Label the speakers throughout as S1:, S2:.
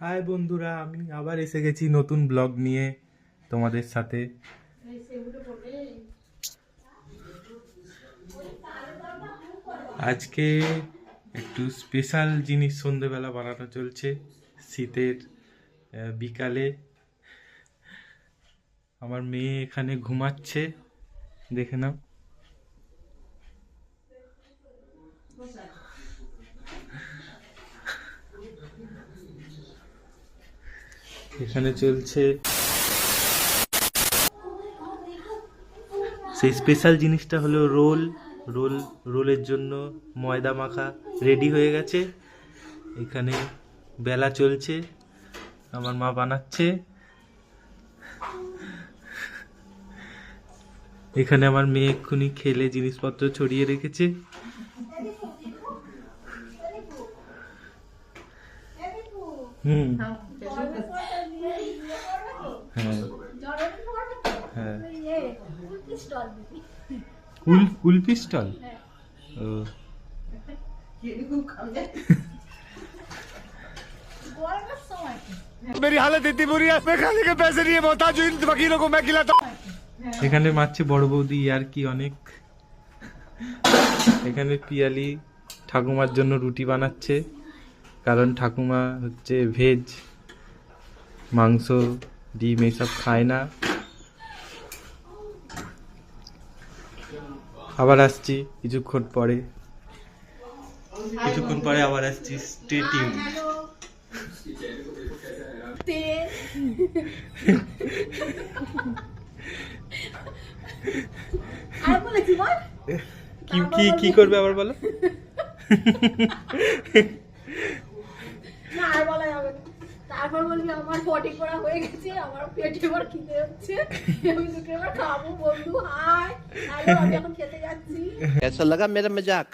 S1: High বন্ধুরা, আমি আবার এসে গেছি নতুন ব্লগ নিয়ে তোমাদের সাথে। আজকে একটু স্পেশাল জিনিস সন্ধ্যেবেলা বানানো চলছে শীতের বিকালে। আমার মেয়ে এখানে ঘুমাচ্ছে, দেখে নাও। এখানে চলছে সেই স্পেশাল জিনিসটা হলো রোল। রোলের জন্য ময়দা মাখা রেডি হয়ে গেছে। এখানে বেলা চলছে, আমার মা বানাচ্ছে। এখানে আমার মেয়ে এক্ষুনি খেলে জিনিসপত্র ছড়িয়ে রেখেছে। হ্যাঁ হ্যাঁ, কুলফি স্টল। ও
S2: मेरी हालत इतनी बुरी है, मैं खाने के पैसे नहीं है, मोहताज हूं इन वकीलों को मैं खिलाता हूं।
S1: এখানে মারছে বড় বৌদি আর কি অনেক। এখানে পিয়ালি ঠাকুমার জন্য রুটি বানাচ্ছে, কারণ ঠাকুমা হচ্ছে ভেজ, মাংস ডিম এইসব খায় না। আবার আসছি কিছুক্ষণ পরে আবার আসছি। Stay tune. কি করবে আবার বলো।
S3: তারপর বলবি আমার পটি করা হয়ে গেছে, আমার পেটে এবার খিদে হচ্ছে, আমি তোকে এবার খাবো বন্ধু। হাই আমি এখন খেতে যাচ্ছি।
S2: कैसा लगा मेरा मजाक?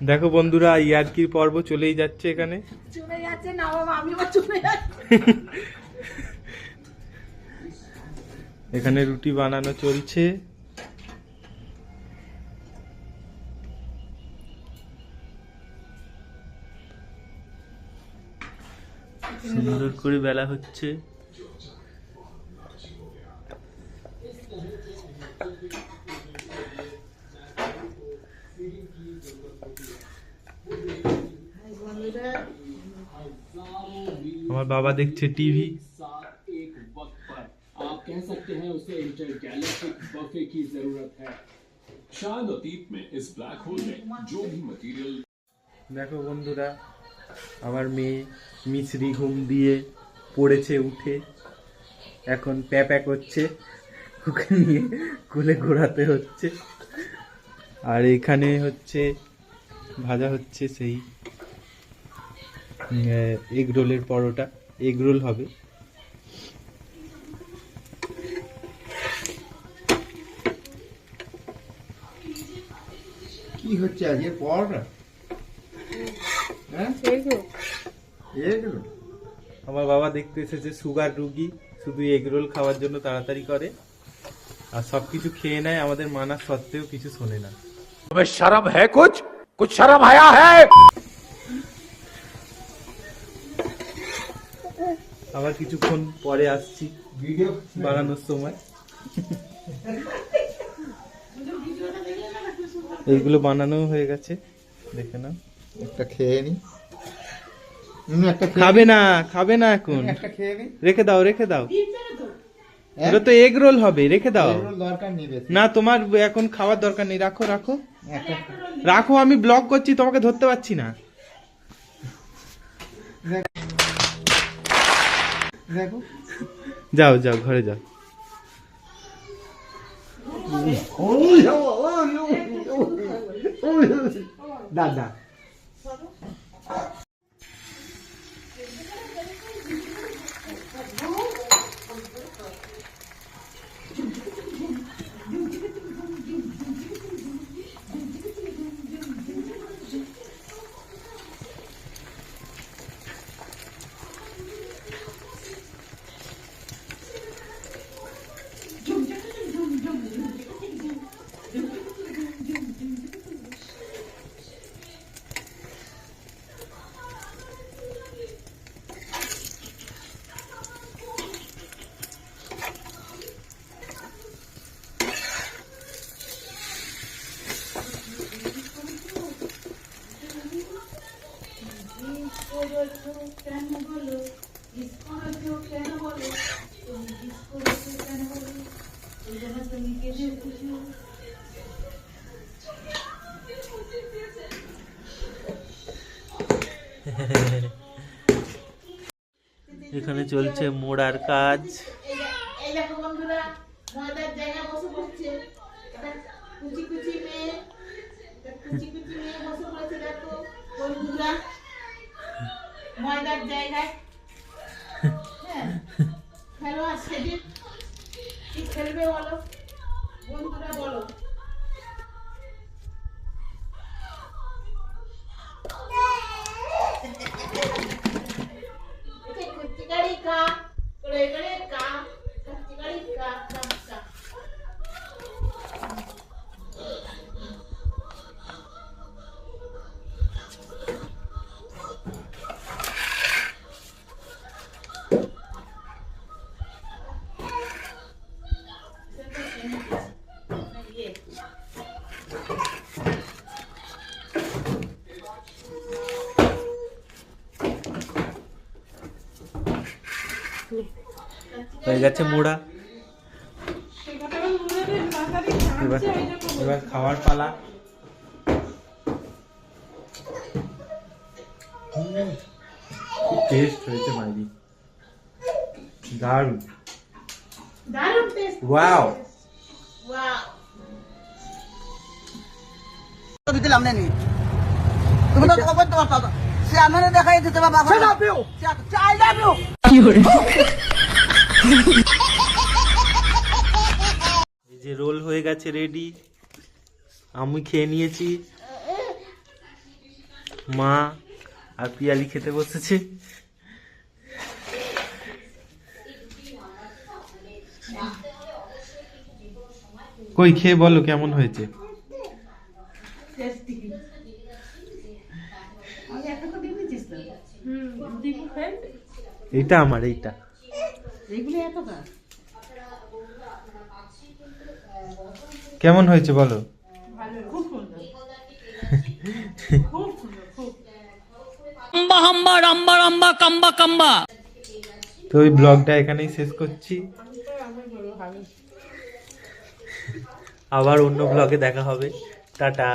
S1: দেখো বন্ধুরা, ইয়ার্কির পর্ব চলেই যাচ্ছে এখানে।
S3: চলে যাচ্ছে না বাবা, আমি আবার চলে যাচ্ছি।
S1: এখানে রুটি বানানো চলছে। সুন্দর করে বেলা হচ্ছে। আমার বাবা দেখছে টিভি।
S4: आप कह सकते हैं उसे इंटरगैलेक्टिक बफे की जरूरत है। शायद अतीत में इस ब्लैक होल में जो भी मटेरियल।
S1: দেখো বন্ধুরা, আমার মেয়ে মিছরি ঘুম দিয়ে পড়েছে, উঠে এখন প্যাপ্যা করছে, ওকে নিয়ে কোলে ঘোরাতে হচ্ছে। আর এখানে হচ্ছে ভাজা হচ্ছে সেই এগ রোলের পরোটা, এগ রোল হবে।
S5: কি হচ্ছে আজকে পরোটা? হ্যাঁ,
S1: আমার বাবা দেখতে এসেছে সুগার রুগী, শুধু এগ রোল খাওয়ার জন্য তাড়াতাড়ি করে আর সবকিছু খেয়ে নেয়, আমাদের মানা সত্ত্বেও কিছু শোনে না।
S2: तुम्हें शर्म है? कुछ शर्म आया है?
S1: আবার কিছুক্ষণ পরে আসছি
S5: ভিডিও
S1: বানানোর সময়। এইগুলো বানানো হয়ে গেছে, দেখে নাও।
S5: একটা খেয়ে নি। একটা
S1: খাবে না এখন,
S5: একটা খেয়ে নি।
S1: রেখে দাও। এটা তো এগ রোল হবে, রেখে দাও।
S5: দরকার নেই বেশি।
S1: না, তোমার এখন খাওয়ার দরকার নেই, রাখো।
S5: একটা
S1: আমি ব্লগ করছি, তোমাকে ধরতে পারছি না।
S5: দেখো,
S1: যাও ঘরে যাও।
S5: দাদা
S3: কেন বলো কিস করেছো কেন বলো তুমি কিস করেছো কেন বলো এই জন্য তুমি কেঁদেছো
S1: এখানে চলছে মোড়ার কাজ।
S3: এই দেখো বন্ধুরা ময়দার জায়গায় বসে পড়ছে এটা কুচি কুচি মেয়ে বসে পড়েছে দেখো বন্ধুরা ময়দার জায়গায়। হ্যাঁ খেলো আর সেদিন কি খেলবে বলো বন্ধুরা বলো। কুচিকারি কা করে করে কা কুচিকারি কা কা কা
S1: হয়ে গেছে মোড়া, এবার এবার খাওয়ার পালা। টেস্ট হয়েছে মাইরি, দারুণ।
S3: দারুণ টেস্ট
S1: ওয়াও,
S3: ওয়াও
S6: দিলাম নেই তুমি তো খবর তোমার পাবা সে আমারে দেখাই দিতে বাবা I love you I love you.
S1: এই যে রোল হয়ে গেছে রেডি, আমি খেয়ে নিয়েছি, মা আর পিয়ালি খেতে বসেছে। কই খেয়ে বলো কেমন হয়েছে।
S3: টেস্টি আমি একটা তো দিয়েছিস তো দিবি ফ্রেন্ড
S1: এইটা আমার, এইটা
S3: এগুলো এত কা
S1: কেমন হয়েছে বলো।
S3: ভালো খুব সুন্দর খুব সুন্দর খুব
S1: তো ওই ব্লগটা এখানেই শেষ করছি, আবার অন্য ব্লগে দেখা হবে, টাটা।